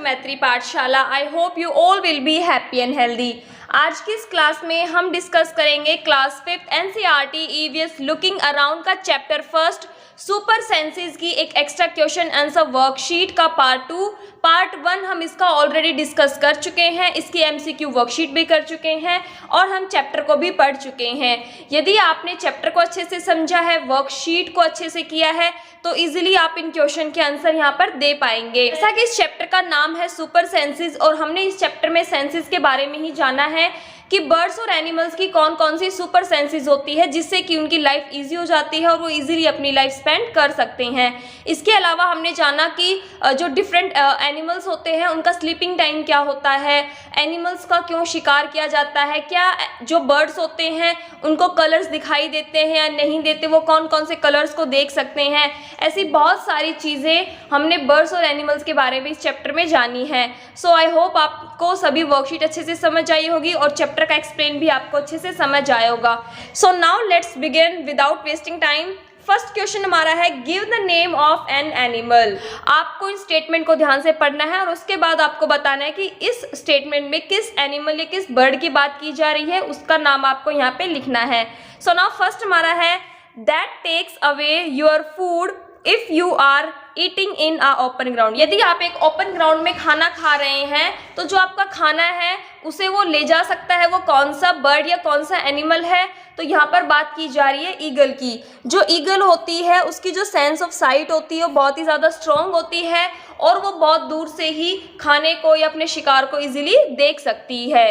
मैत्री पाठशाला। I hope you all will be happy and healthy. आज की इस क्लास में हम डिस्कस करेंगे class 5th NCERT EVS looking around का चैप्टर फर्स्ट सुपर सेंसेस की एक एक्स्ट्रा क्वेश्चन आंसर वर्कशीट का पार्ट 2। पार्ट 1 हम इसका ऑलरेडी डिस्कस कर चुके हैं, इसकी एमसीक्यू वर्कशीट भी कर चुके हैं और हम चैप्टर को भी पढ़ चुके हैं। यदि आपने चैप्टर को अच्छे से समझा है, वर्कशीट को अच्छे से किया है, तो इजीली आप इन क्वेश्चन के आंसर यहाँ पर दे पाएंगे। जैसा कि इस चैप्टर का नाम है सुपर सेंसेस और हमने इस चैप्टर में सेंसेस के बारे में ही जाना है कि बर्ड्स और एनिमल्स की कौन कौन सी सुपर सेंसेस होती है जिससे कि उनकी लाइफ इजी हो जाती है और वो इजीली अपनी लाइफ स्पेंड कर सकते हैं। इसके अलावा हमने जाना कि जो डिफरेंट एनिमल्स होते हैं उनका स्लीपिंग टाइम क्या होता है, एनिमल्स का क्यों शिकार किया जाता है, क्या जो बर्ड्स होते हैं उनको कलर्स दिखाई देते हैं या नहीं देते, वो कौन कौन से कलर्स को देख सकते हैं। ऐसी बहुत सारी चीज़ें हमने बर्ड्स और एनिमल्स के बारे में इस चैप्टर में जानी है। सो आई होप आपको सभी वर्कशीट अच्छे से समझ आई होगी और चैप्टर का एक्सप्लेन भी आपको अच्छे से समझ आया होगा। So now let's begin without wasting time. First question हमारा है give the name of an animal. आपको इस स्टेटमेंट को ध्यान से पढ़ना है और उसके बाद आपको बताना है कि इस स्टेटमेंट में किस एनिमल या किस बर्ड की बात की जा रही है, उसका नाम आपको यहाँ पे लिखना है। सो नाउ फर्स्ट हमारा है that takes away your food if you are eating in a open ground. यदि आप एक ओपन ग्राउंड में खाना खा रहे हैं तो जो आपका खाना है उसे वो ले जा सकता है, वो कौन सा बर्ड या कौन सा एनिमल है, तो यहाँ पर बात की जा रही है ईगल की। जो ईगल होती है उसकी जो सेंस ऑफ साइट होती है वो बहुत ही ज़्यादा स्ट्रॉन्ग होती है और वो बहुत दूर से ही खाने को या अपने शिकार को इजीली देख सकती है।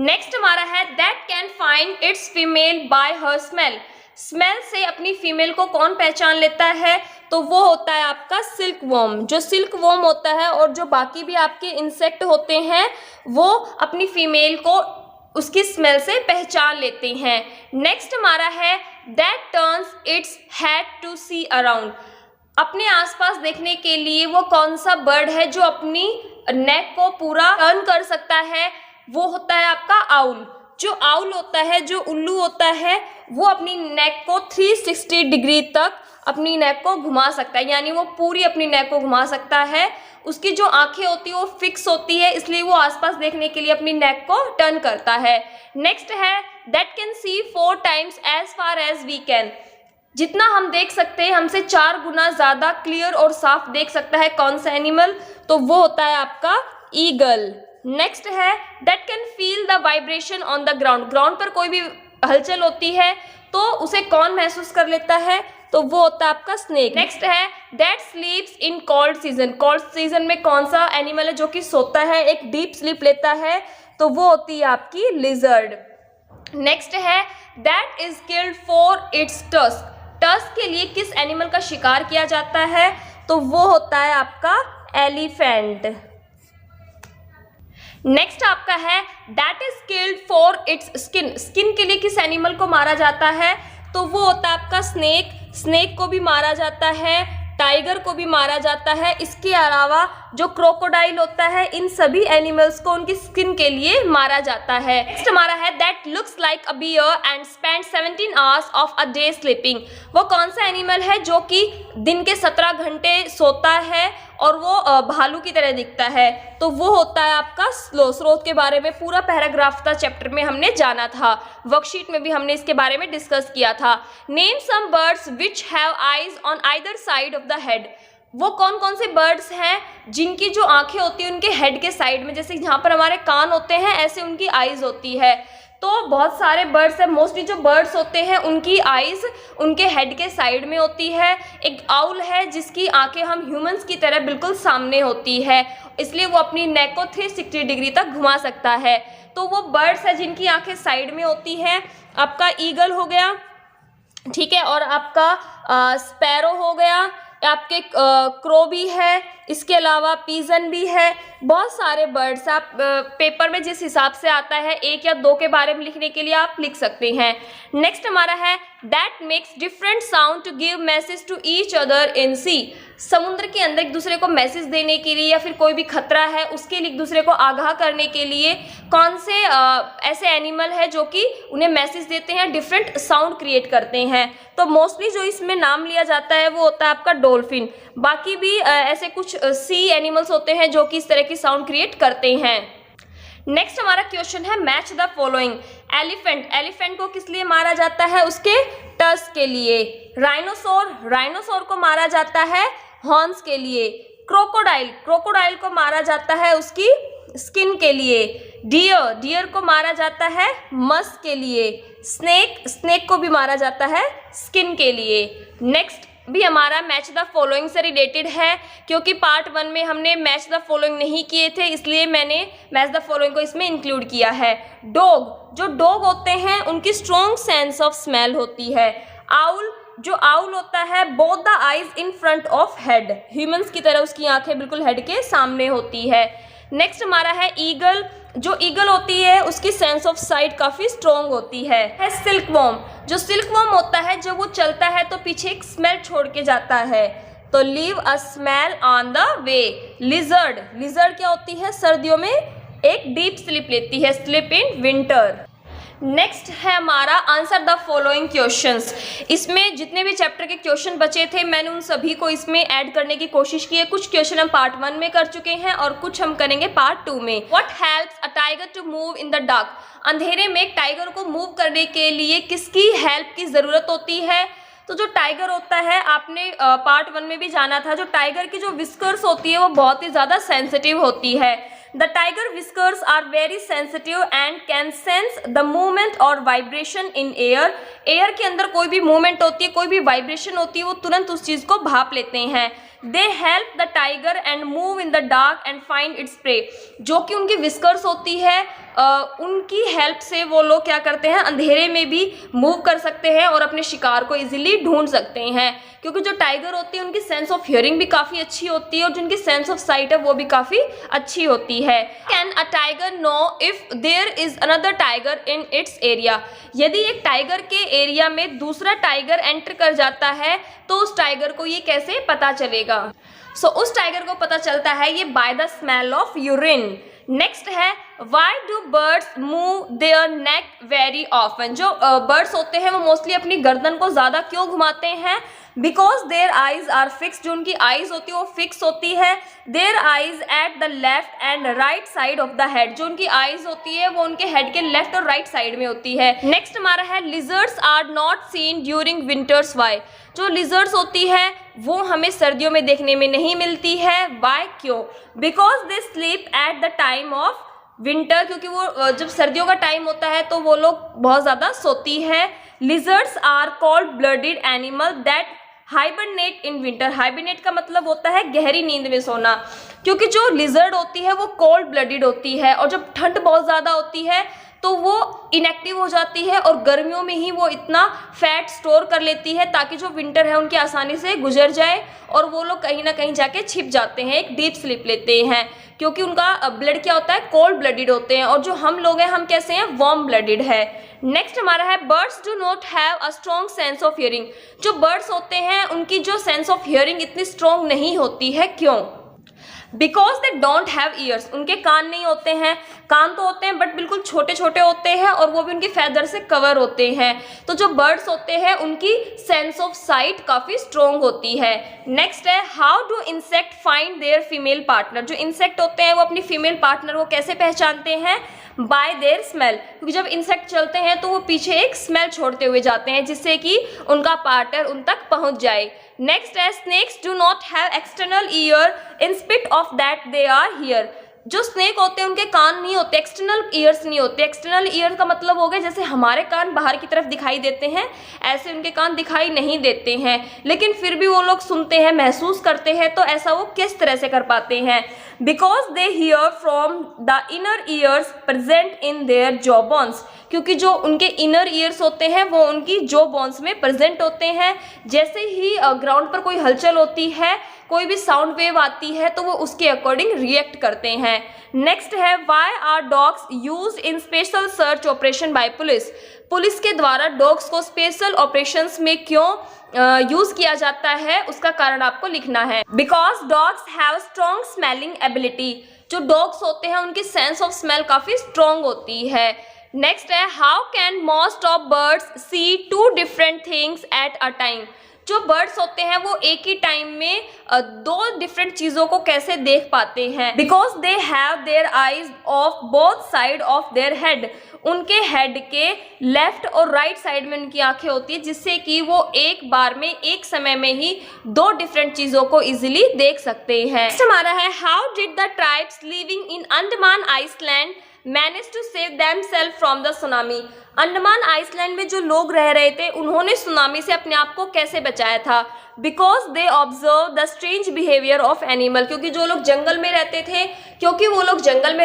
नेक्स्ट हमारा है that can find its female bye her smell. Smell से अपनी फीमेल को कौन पहचान लेता है, तो वो होता है आपका सिल्क वर्म। जो सिल्क वर्म होता है और जो बाकी भी आपके इंसेक्ट होते हैं वो अपनी फीमेल को उसकी स्मेल से पहचान लेते हैं। नेक्स्ट हमारा है that turns its head to see around. अपने आसपास देखने के लिए वो कौन सा बर्ड है जो अपनी नेक को पूरा टर्न कर सकता है, वो होता है आपका आउल। जो आउल होता है, जो उल्लू होता है, वो अपनी नेक को 360 डिग्री तक अपनी नेक को घुमा सकता है, यानी वो पूरी अपनी नेक को घुमा सकता है। उसकी जो आंखें होती है वो फिक्स होती है, इसलिए वो आसपास देखने के लिए अपनी नेक को टर्न करता है। नेक्स्ट है that can see 4 times as far as we can. जितना हम देख सकते हैं हमसे 4 गुना ज़्यादा क्लियर और साफ देख सकता है कौन सा एनिमल, तो वो होता है आपका ईगल। नेक्स्ट है that can feel the vibration on the ground. Ground पर कोई भी हलचल होती है तो उसे कौन महसूस कर लेता है, तो वो होता है आपका स्नेक। नेक्स्ट है that स्लीप्स in cold season. Cold season में कौन सा एनिमल है जो कि सोता है, एक डीप स्लीप लेता है, तो वो होती है आपकी लिजर्ड। नेक्स्ट है that is killed for its tusk. Tusk के लिए किस एनिमल का शिकार किया जाता है, तो वो होता है आपका एलिफेंट। नेक्स्ट आपका है that is killed for its skin. Skin के लिए किस एनिमल को मारा जाता है, तो वो होता है आपका स्नेक। स्नेक को भी मारा जाता है, टाइगर को भी मारा जाता है। इसके अलावा जो क्रोकोडाइल होता है, इन सभी एनिमल्स को उनकी स्किन के लिए मारा जाता है। नेक्स्ट हमारा है that looks like a bear and spend 17 hours of a day sleeping. वो कौन सा एनिमल है जो कि दिन के 17 घंटे सोता है और वो भालू की तरह दिखता है, तो वो होता है आपका स्लो। स्लोथ के बारे में पूरा पैराग्राफ था चैप्टर में हमने जाना था, वर्कशीट में भी हमने इसके बारे में डिस्कस किया था। Name some birds which have eyes on either side of the head. वो कौन कौन से बर्ड्स हैं जिनकी जो आंखें होती हैं उनके हेड के साइड में, जैसे जहाँ पर हमारे कान होते हैं ऐसे उनकी आईज होती है। तो बहुत सारे बर्ड्स हैं, मोस्टली जो बर्ड्स होते हैं उनकी आईज उनके हेड के साइड में होती है। एक आउल है जिसकी आंखें हम ह्यूमंस की तरह बिल्कुल सामने होती है, इसलिए वो अपनी नेक को 360 डिग्री तक घुमा सकता है। तो वो बर्ड्स है जिनकी आंखें साइड में होती हैं। आपका ईगल हो गया, ठीक है, और आपका स्पैरो हो गया, आपके क्रो भी है, इसके अलावा पीजन भी है। बहुत सारे वर्ड्स आप पेपर में जिस हिसाब से आता है 1 या 2 के बारे में लिखने के लिए आप लिख सकते हैं। नेक्स्ट हमारा है that makes different sound to give message to each other in sea. समुद्र के अंदर एक दूसरे को मैसेज देने के लिए या फिर कोई भी खतरा है उसके लिए एक दूसरे को आगाह करने के लिए कौन से ऐसे एनिमल है जो कि उन्हें मैसेज देते हैं, डिफरेंट साउंड क्रिएट करते हैं। तो मोस्टली जो इसमें नाम लिया जाता है वो होता है आपका डॉल्फिन। बाकी भी ऐसे कुछ सी एनिमल्स होते हैं जो कि इस तरह की साउंड क्रिएट करते हैं। नेक्स्ट हमारा क्वेश्चन है match the following. Elephant, elephant को किस लिए मारा जाता है? उसके टस्क के लिए। राइनोसोर, राइनोसोर को मारा जाता है हॉर्न्स के लिए। क्रोकोडाइल, क्रोकोडाइल को मारा जाता है उसकी स्किन के लिए। डियर, डियर को मारा जाता है मस्क के लिए। स्नेक, स्नेक को भी मारा जाता है स्किन के लिए। नेक्स्ट भी हमारा मैच द फॉलोइंग से रिलेटेड है, क्योंकि पार्ट 1 में हमने मैच द फॉलोइंग नहीं किए थे इसलिए मैंने मैच द फॉलोइंग को इसमें इंक्लूड किया है। डॉग, जो डॉग होते हैं उनकी स्ट्रॉन्ग सेंस ऑफ स्मेल होती है। आउल, जो आउल होता है both the eyes in front of head, humans की तरह उसकी आंखें बिल्कुल हेड के सामने होती है। नेक्स्ट हमारा है ईगल, जो ईगल होती है उसकी सेंस ऑफ साइट काफ़ी स्ट्रॉन्ग होती है। सिल्कवॉर्म, जो सिल्कवॉर्म होता है जब वो चलता है तो पीछे एक स्मेल छोड़ के जाता है, तो leave a smell on the way. Lizard, lizard क्या होती है? सर्दियों में एक डीप स्लीप लेती है, स्लीप इन विंटर। नेक्स्ट है हमारा आंसर द फॉलोइंग क्वेश्चंस। इसमें जितने भी चैप्टर के क्वेश्चन बचे थे मैंने उन सभी को इसमें ऐड करने की कोशिश की है। कुछ क्वेश्चन हम पार्ट 1 में कर चुके हैं और कुछ हम करेंगे पार्ट 2 में। What helps a tiger to move in the dark? अंधेरे में एक टाइगर को मूव करने के लिए किसकी हेल्प की ज़रूरत होती है? तो जो टाइगर होता है आपने पार्ट 1 में भी जाना था, जो टाइगर की जो विस्कर्स होती है वो बहुत ही ज़्यादा सेंसिटिव होती है। The tiger whiskers are very sensitive and can sense the movement or vibration in air. Air के अंदर कोई भी मूवमेंट होती है, कोई भी वाइब्रेशन होती है, वो तुरंत उस चीज़ को भाप लेते हैं। They help the tiger and move in the dark and find its prey. जो कि उनकी विस्कर्स होती है उनकी हेल्प से वो लोग क्या करते हैं, अंधेरे में भी मूव कर सकते हैं और अपने शिकार को इजीली ढूंढ सकते हैं। क्योंकि जो टाइगर होती है उनकी सेंस ऑफ हियरिंग भी काफ़ी अच्छी होती है और जिनकी सेंस ऑफ साइट है वो भी काफ़ी अच्छी होती है। Can a tiger know if there is another tiger in its area? यदि एक टाइगर के एरिया में दूसरा टाइगर एंटर कर जाता है तो उस टाइगर को ये कैसे पता चलेगा? उस टाइगर को पता चलता है ये by the smell of urine. Next है why do birds move their neck very often? जो बर्ड्स होते हैं वो मोस्टली अपनी गर्दन को ज़्यादा क्यों घुमाते हैं? Because their eyes are fix, जो उनकी आइज होती है वो फिक्स होती है। Their eyes at the left and right side of the head, जो उनकी आइज होती है वो उनके हेड के लेफ्ट और राइट साइड में होती है। नेक्स्ट हमारा है lizards are not seen during winters why? जो लिजर्ड्स होती है वो हमें सर्दियों में देखने में नहीं मिलती है। वाई, क्यों? Because they sleep at the time of winter, क्योंकि वो जब सर्दियों का टाइम होता है तो वो लोग बहुत ज़्यादा सोती है। Lizards are cold blooded animal that hibernate in winter. Hibernate का मतलब होता है गहरी नींद में सोना, क्योंकि जो लिजर्ड होती है वो कोल्ड ब्लडेड होती है और जब ठंड बहुत ज़्यादा होती है तो वो इनएक्टिव हो जाती है और गर्मियों में ही वो इतना फैट स्टोर कर लेती है ताकि जो विंटर है उनकी आसानी से गुजर जाए और वो लोग कहीं ना कहीं जाके छिप जाते हैं, एक डीप स्लीप लेते हैं, क्योंकि उनका ब्लड क्या होता है, कोल्ड ब्लडेड होते हैं। और जो हम लोग हैं हम कैसे हैं, वार्म ब्लडेड है। नेक्स्ट हमारा है birds do not have a strong sense of hearing. जो बर्ड्स होते हैं उनकी जो सेंस ऑफ हियरिंग इतनी स्ट्रॉन्ग नहीं होती है, क्यों? Because they don't have years, उनके कान नहीं होते हैं। कान तो होते हैं बट बिल्कुल छोटे छोटे होते हैं और वो भी उनकी फैदर से कवर होते हैं। तो जो बर्ड्स होते हैं उनकी सेंस ऑफ साइट काफ़ी स्ट्रॉन्ग होती है। नेक्स्ट है how do insect find their female partner. जो इंसेक्ट होते हैं वो अपनी फीमेल पार्टनर को कैसे पहचानते हैं? बाय देयर स्मेल, क्योंकि जब इंसेक्ट चलते हैं तो वो पीछे एक स्मेल छोड़ते हुए जाते हैं जिससे कि उनका पार्टनर उन तक पहुंच जाए। नेक्स्ट है snakes do not have external ear in spite of that they are here. जो स्नेक होते हैं उनके कान नहीं होते, एक्सटर्नल ईयर्स नहीं होते। एक्सटर्नल ईयर का मतलब हो गया जैसे हमारे कान बाहर की तरफ दिखाई देते हैं, ऐसे उनके कान दिखाई नहीं देते हैं, लेकिन फिर भी वो लोग सुनते हैं, महसूस करते हैं। तो ऐसा वो किस तरह से कर पाते हैं? Because they hear from the inner years present in their jaw bones, क्योंकि जो उनके इनर ईयर्स होते हैं वो उनकी जॉ बोन्स में प्रेजेंट होते हैं। जैसे ही ग्राउंड पर कोई हलचल होती है कोई भी साउंड वेव आती है तो वो उसके अकॉर्डिंग रिएक्ट करते हैं। नेक्स्ट है why are dogs used in special search operation by police. Police के द्वारा डॉग्स को स्पेशल ऑपरेशंस में क्यों यूज किया जाता है, उसका कारण आपको लिखना है। Because dogs have strong smelling ability. जो डॉग्स होते हैं उनकी सेंस ऑफ स्मेल काफी स्ट्रॉन्ग होती है। नेक्स्ट है how can most of birds see two different things at a time. जो बर्ड्स होते हैं वो एक ही टाइम में दो डिफरेंट चीजों को कैसे देख पाते हैं। Because they have their eyes of both side of their head. उनके हेड के लेफ्ट और राइट साइड में उनकी आंखें होती है, जिससे कि वो एक बार में एक समय में ही दो डिफरेंट चीजों को इजीली देख सकते हैं। नेक्स्ट हमारा है how did the tribes living in Andaman island manage to save themself from the tsunami. Andaman island में जो लोग रह रहे थे उन्होंने सुनामी से अपने आप को कैसे बचाया था। Because they observe the strange behaviour of animal. क्योंकि वो लोग जंगल में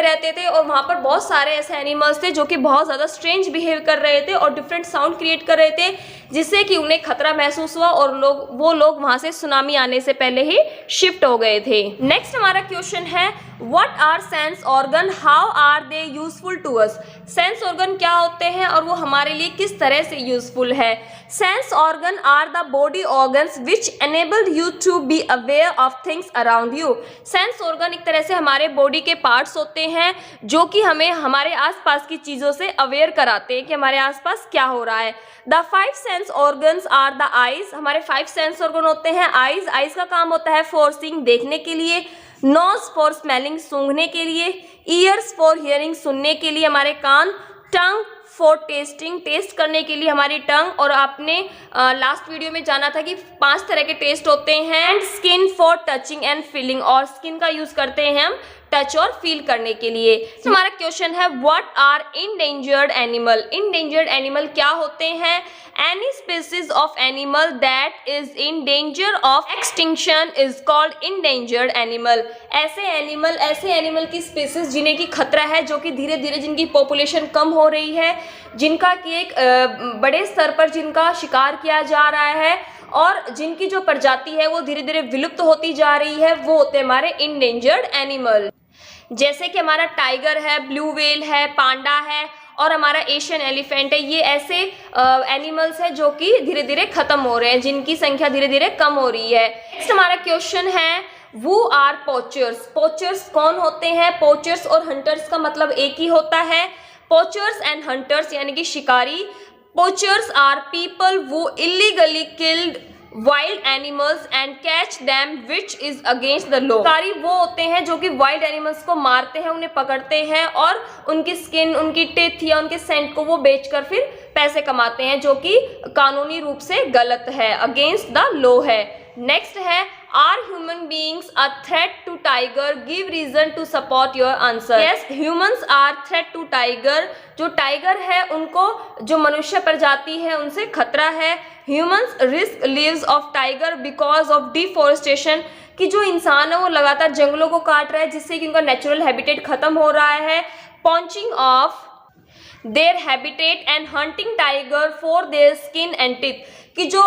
रहते थे और वहाँ पर बहुत सारे ऐसे एनिमल्स थे जो कि बहुत ज़्यादा स्ट्रेंज बिहेव कर रहे थे और डिफरेंट साउंड क्रिएट कर रहे थे, जिससे कि उन्हें खतरा महसूस हुआ और वो लोग वहाँ से सुनामी आने से पहले ही शिफ्ट हो गए थे। नेक्स्ट हमारा क्वेश्चन है what are sense organ, how are they useful to us. Sense organ क्या होते हैं और वो हमारे लिए किस तरह से यूजफुल है। Sense organ are the body organs which enable you to be aware of things around you. Sense organ एक तरह से हमारे बॉडी के पार्ट्स होते हैं जो कि हमें हमारे आसपास की चीज़ों से अवेयर कराते हैं कि हमारे आसपास क्या हो रहा है। The 5 sense organs are the eyes. हमारे 5 सेंस ऑर्गन होते हैं आईज। आईज का काम होता है फॉर सीइंग देखने के लिए, नोज फॉर स्मेलिंग सूंघने के लिए, ईयर्स फॉर हियरिंग सुनने के लिए हमारे कान, टंग फॉर टेस्टिंग टेस्ट करने के लिए हमारी टंग, और आपने लास्ट वीडियो में जाना था कि 5 तरह के टेस्ट होते हैं, and skin for touching and feeling, और स्किन का यूज करते हैं हम टच और फील करने के लिए। हमारा क्वेश्चन है what are endangered animal. Endangered animal क्या होते हैं। Any species of animal that is in danger of extinction is called endangered animal. ऐसे एनिमल की स्पीसीज जिन्हें की खतरा है, जो कि धीरे धीरे जिनकी पॉपुलेशन कम हो रही है, जिनका कि एक बड़े स्तर पर जिनका शिकार किया जा रहा है और जिनकी जो प्रजाति है वो धीरे धीरे विलुप्त होती जा रही है, वो होते हैं हमारे इंडेंजर्ड एनिमल। जैसे कि हमारा टाइगर है, ब्लू व्हेल है, पांडा है और हमारा एशियन एलिफेंट है। ये ऐसे एनिमल्स हैं जो कि धीरे धीरे खत्म हो रहे हैं, जिनकी संख्या धीरे धीरे कम हो रही है। नेक्स्ट हमारा क्वेश्चन है वो आर पोचर्स। पोचर्स कौन होते हैं। पोचर्स और हंटर्स का मतलब एक ही होता है। पोचर्स एंड हंटर्स यानी कि शिकारी। पोचर्स आर पीपल वो illegally killed wild animals and catch them which is against the law. शिकारी वो होते हैं जो कि वाइल्ड एनिमल्स को मारते हैं, उन्हें पकड़ते हैं और उनकी स्किन, उनकी टिथ या उनके सेंट को वो बेचकर फिर पैसे कमाते हैं, जो कि कानूनी रूप से गलत है, अगेंस्ट द लॉ है। नेक्स्ट है are human beings a threat to tiger, give reason to support your answer. Yes, humans are threat to tiger. जो टाइगर है उनको, जो मनुष्य प्रजाति है उनसे खतरा है। Humans risk lives of tiger because of deforestation. कि जो इंसान है वो लगातार जंगलों को काट रहा है, जिससे कि उनका नेचुरल हैबिटेट खत्म हो रहा है। Poaching of their habitat and hunting tiger for their skin and teeth. कि जो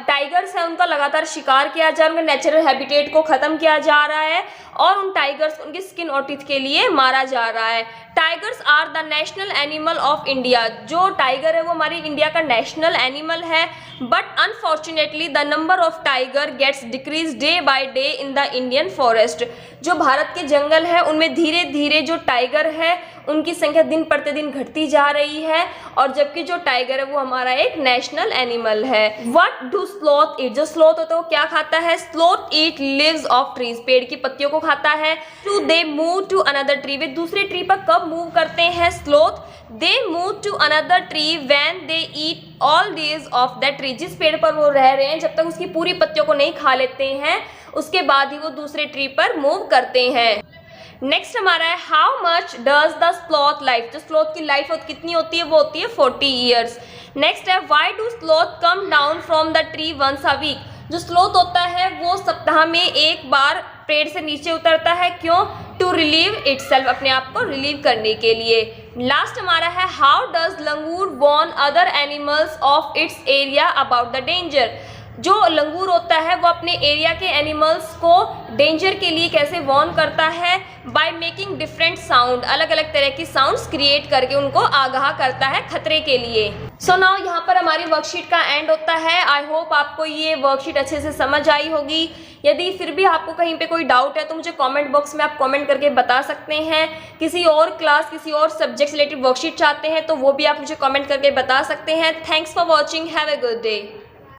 टाइगर्स हैं उनका लगातार शिकार किया जा रहा है, उनके नेचुरल हैबिटेट को खत्म किया जा रहा है और उन टाइगर्स उनकी स्किन और टिथ के लिए मारा जा रहा है। Tigers are the national animal of India. जो टाइगर है वो हमारी इंडिया का नेशनल एनिमल है, but unfortunately the number of tiger gets decrease day by day in the Indian forest. जो भारत के जंगल है उनमें धीरे धीरे जो टाइगर है उनकी संख्या दिन प्रतिदिन घटती जा रही है, और जबकि जो टाइगर है वो हमारा एक नेशनल एनिमल है। What do sloth eat. जो स्लॉथ होता है वो क्या खाता है। Sloth eat leaves of trees. पेड़ की पत्तियों को खाता है। To they move to another tree. वे दूसरे ट्री पर कब मूव करते हैं sloth. They move to another tree when they eat all leaves of that tree. जिस पेड़ पर वो रह रहे हैं जब तक उसकी पूरी पत्तियों को नहीं खा लेते हैं, उसके बाद ही वो दूसरे ट्री पर मूव करते हैं। नेक्स्ट हमारा है how much does the sloth life. जो स्लॉथ की लाइफ कितनी होती है, वो होती है 40 ईयर्स। नेक्स्ट है why do sloth come down from the tree once a week. जो स्लॉथ होता है वो सप्ताह में एक बार पेड़ से नीचे उतरता है। क्यों। टू रिलीव इटसेल्फ, अपने आप को रिलीव करने के लिए। लास्ट हमारा है how does langur warn other animals of its area about the danger. जो लंगूर होता है वो अपने एरिया के एनिमल्स को डेंजर के लिए कैसे वार्न करता है, बाय मेकिंग डिफरेंट साउंड, अलग अलग तरह की साउंड्स क्रिएट करके उनको आगाह करता है खतरे के लिए। सो नाउ यहाँ पर हमारी वर्कशीट का एंड होता है। आई होप आपको ये वर्कशीट अच्छे से समझ आई होगी। यदि फिर भी आपको कहीं पे कोई डाउट है तो मुझे कमेंट बॉक्स में आप कमेंट करके बता सकते हैं। किसी और क्लास, किसी और सब्जेक्ट रिलेटेड वर्कशीट चाहते हैं तो वो भी आप मुझे कमेंट करके बता सकते हैं। Thanks for watching, have a good day.